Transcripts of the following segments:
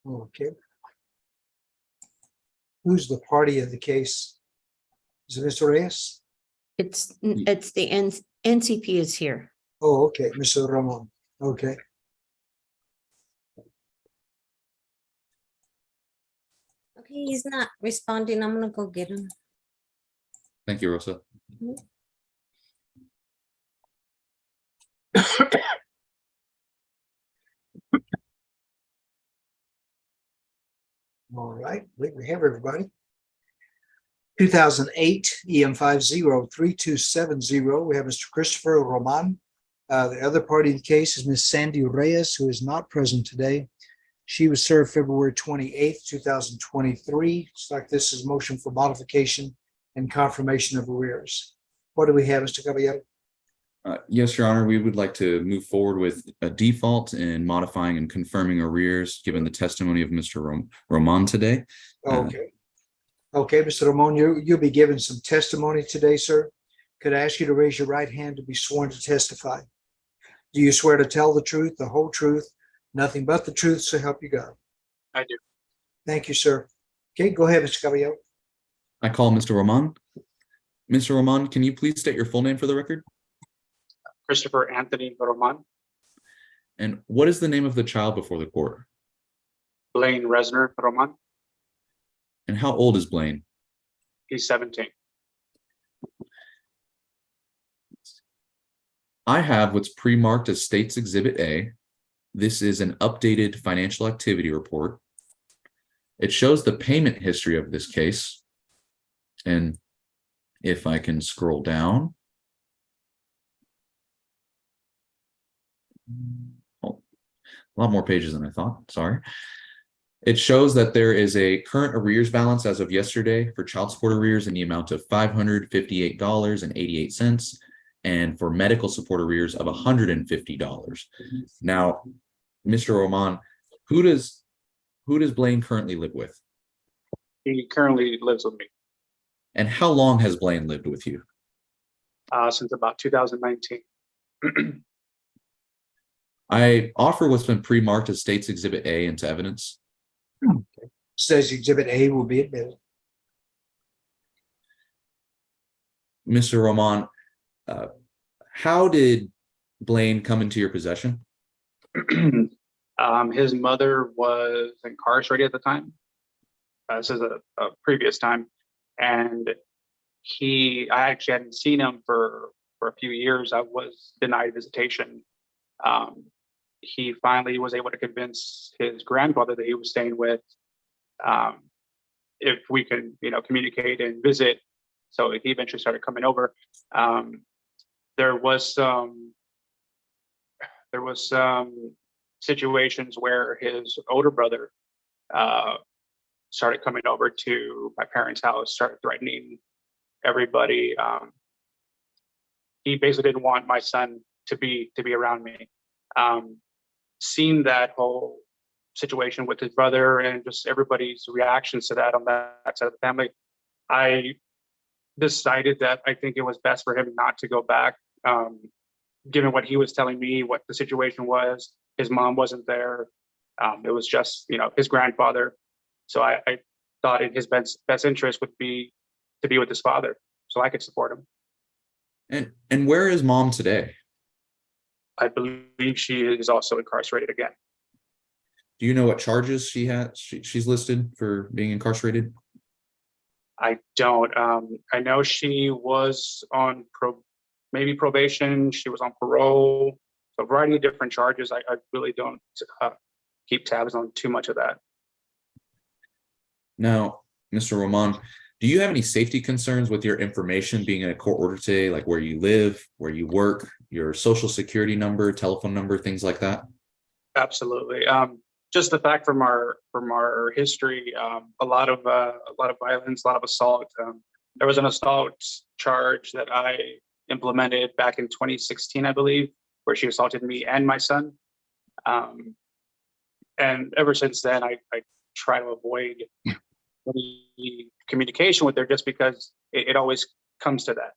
Okay. Who's the party in the case? Is it Mr. Reyes? It's the NCP is here. Oh, okay, Mr. Ramon. Okay. Okay, he's not responding. I'm gonna go get him. Thank you, Rosa. All right, I think we have everybody. 2008 EM 503270. We have Mr. Christopher Roman. The other party in the case is Ms. Sandy Reyes, who is not present today. She was served February 28th, 2023. It's like this is motion for modification and confirmation of arrears. What do we have, Mr. Caballero? Yes, Your Honor, we would like to move forward with a default in modifying and confirming arrears, given the testimony of Mr. Roman today. Okay. Okay, Mr. Ramon, you'll be giving some testimony today, sir. Could I ask you to raise your right hand to be sworn to testify? Do you swear to tell the truth, the whole truth, nothing but the truth, so help you God? I do. Thank you, sir. Okay, go ahead, Mr. Caballero. I call Mr. Roman. Mr. Roman, can you please state your full name for the record? Christopher Anthony Roman. And what is the name of the child before the court? Blaine Resner Roman. And how old is Blaine? He's 17. I have what's pre-marked as State's Exhibit A. This is an updated financial activity report. It shows the payment history of this case. And if I can scroll down. Oh, a lot more pages than I thought, sorry. It shows that there is a current arrears balance as of yesterday for child support arrears in the amount of $558.88, and for medical support arrears of $150. Now, Mr. Roman, who does Blaine currently live with? He currently lives with me And how long has Blaine lived with you? since about 2019. I offer what's been pre-marked as State's Exhibit A into evidence. Says Exhibit A will be admitted. Mr. Roman, how did Blaine come into your possession? His mother was incarcerated at the time. This is a previous time. And I actually hadn't seen him for a few years. I was denied visitation. He finally was able to convince his grandfather that he was staying with, if we could, communicate and visit. So he eventually started coming over. There was some situations where his older brother started coming over to my parents' house, started threatening everybody. He basically didn't want my son to be around me. Seeing that whole situation with his brother and just everybody's reactions to that on that side of the family, I decided that I think it was best for him not to go back. Given what he was telling me, what the situation was, his mom wasn't there. It was just, his grandfather. So I thought in his best interest would be to be with his father, so I could support him. And where is mom today? I believe she is also incarcerated again. Do you know what charges she has? She's listed for being incarcerated? I don't. I know she was on maybe probation. She was on parole. So a variety of different charges. I really don't keep tabs on too much of that. Now, Mr. Roman, do you have any safety concerns with your information being in a court order today, like where you live, where you work, your social security number, telephone number, things like that? Absolutely. Just the fact from our history, a lot of violence, a lot of assault. There was an assault charge that I implemented back in 2016, I believe, where she assaulted me and my son. And ever since then, I try to avoid any communication with her, just because it always comes to that.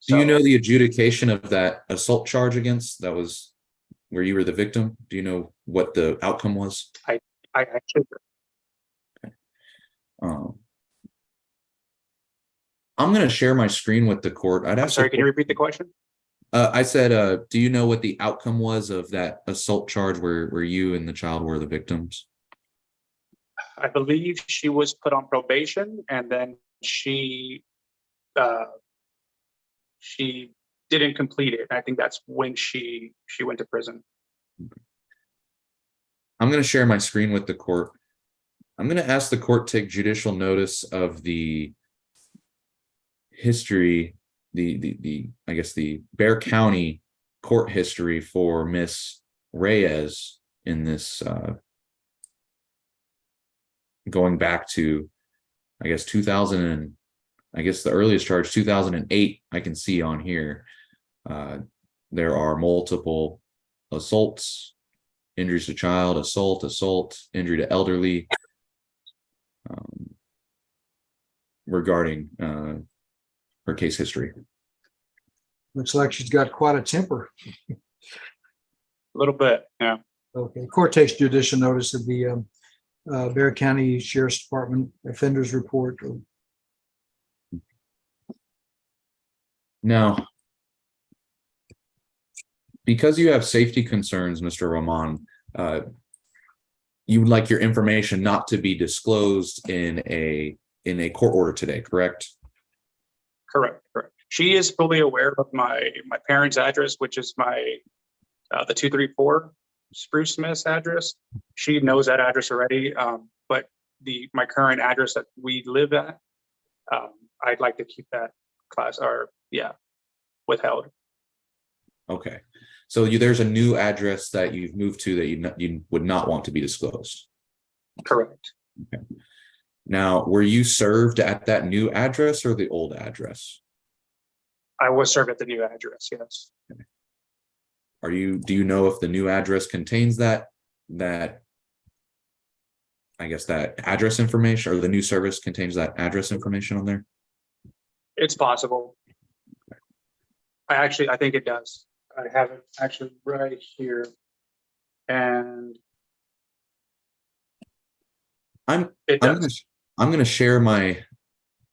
Do you know the adjudication of that assault charge that was where you were the victim? Do you know what the outcome was? I actually, Um, I'm going to share my screen with the court. I'd I'm ask. sorry, can you repeat the question? I said, do you know what the outcome was of that assault charge where you and the child were the victims? I believe she was put on probation and then she didn't complete it. I think that's when she went to prison. I'm going to share my screen with the court. I'm going to ask the court to take judicial notice of the history, I guess the Bexar County court history for Miss Reyes in this, going back to, I guess, 2000 and I guess the earliest charge, 2008, I can see on here. There are multiple assaults, injuries to child, assault, injury to elderly, regarding her case history. Looks like she's got quite a temper. A little bit, yeah. Okay, court takes judicial notice of the Bexar County Sheriff's Department Offenders Report. Now, because you have safety concerns, Mr. Roman, you would like your information not to be disclosed in a court order today, correct? Correct. She is fully aware of my parents' address, which is the 234 Spruce Smith address. She knows that address already, but my current address that we live at, I'd like to keep that withheld. Okay, so there's a new address that you've moved to that you would not want to be disclosed. Correct. Okay. Now, were you served at that new address or the old address? I was served at the new address, yes. Do you know if the new address contains that I guess that address information, or the new service contains that address information on there? It's possible. I think it does. I have it actually right here. And I'm it does. I'm going to share my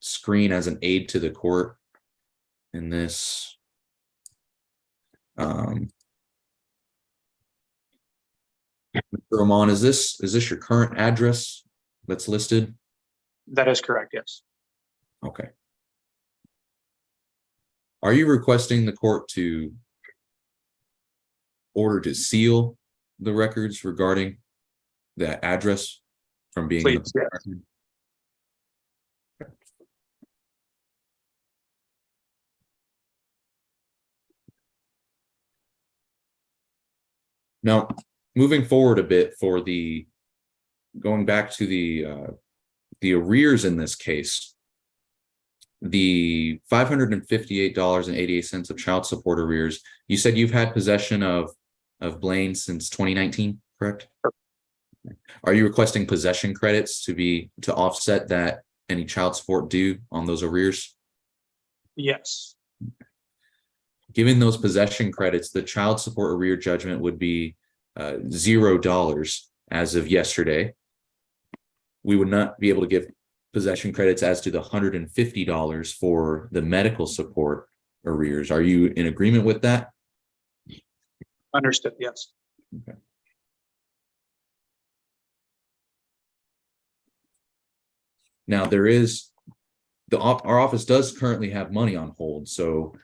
screen as an aid to the court in this. Mr. Roman, is this your current address that's listed? That is correct, yes. Okay. Are you requesting the court to order to seal the records regarding that address from being? Please, yes. Now, moving forward a bit going back to the arrears in this case, the $558.88 of child support arrears, you said you've had possession of Blaine since 2019, correct? Are you requesting possession credits to offset that any child support due on those arrears? Yes. Given those possession credits, the child support arrear judgment would be $0 as of yesterday. We would not be able to give possession credits as to the $150 for the medical support arrears. Are you in agreement with that? Understood, yes. Okay. Now, our office does currently have money on hold. So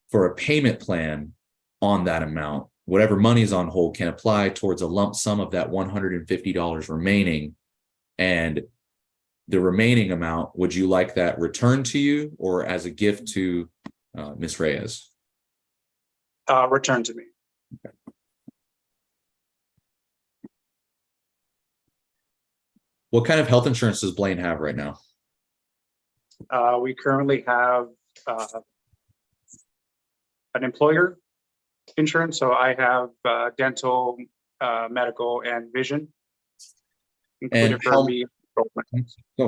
for a payment plan on that amount, whatever money is on hold can apply towards a lump sum of that $150 remaining. And the remaining amount, would you like that returned to you or as a gift to Ms. Reyes? Return to me. Okay. What kind of health insurance does Blaine have right now? We currently have an employer insurance. So I have dental, medical, and vision. And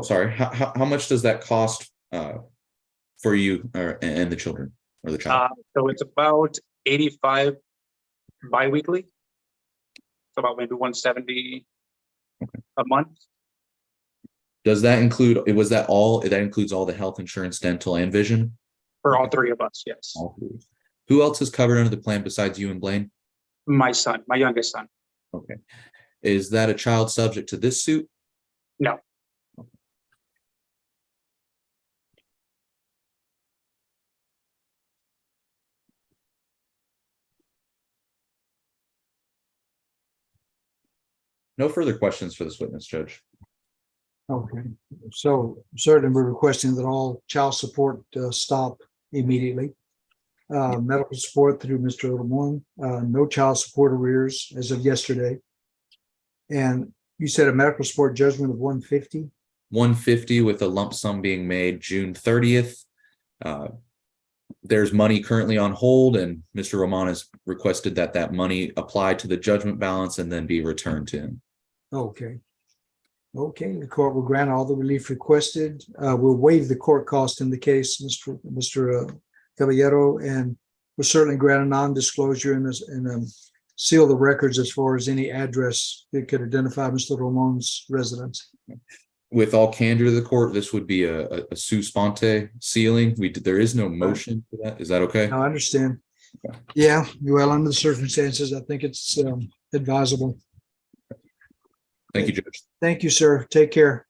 sorry. How much does that cost for you and the children or the child? So it's about 85 biweekly. So about maybe 170 a month. Does that include, was that all, that includes all the health insurance, dental and vision? For all three of us, yes. All three. Who else is covered under the plan besides you and Blaine? My son, my youngest son. Okay. Is that a child subject to this suit? No. No further questions for this witness, Judge. Okay, so certainly we're requesting that all child support stop immediately. Medical support through Mr. Lamont, no child support arrears as of yesterday. And you said a medical support judgment of 150? 150 with a lump sum being made June 30th. There's money currently on hold, and Mr. Roman has requested that that money apply to the judgment balance and then be returned to him. Okay. Okay, the court will grant all the relief requested. We'll waive the court cost in the case, Mr. Caballero, and we'll certainly grant a non-disclosure and seal the records as far as any address that could identify Mr. Ramon's residence. With all candor to the court, this would be a sua sponte sealing. There is no motion for that. Is that okay? Now, I understand. Okay. Yeah, well, under the circumstances, I think it's advisable. Thank you, Judge. Thank you, sir. Take care.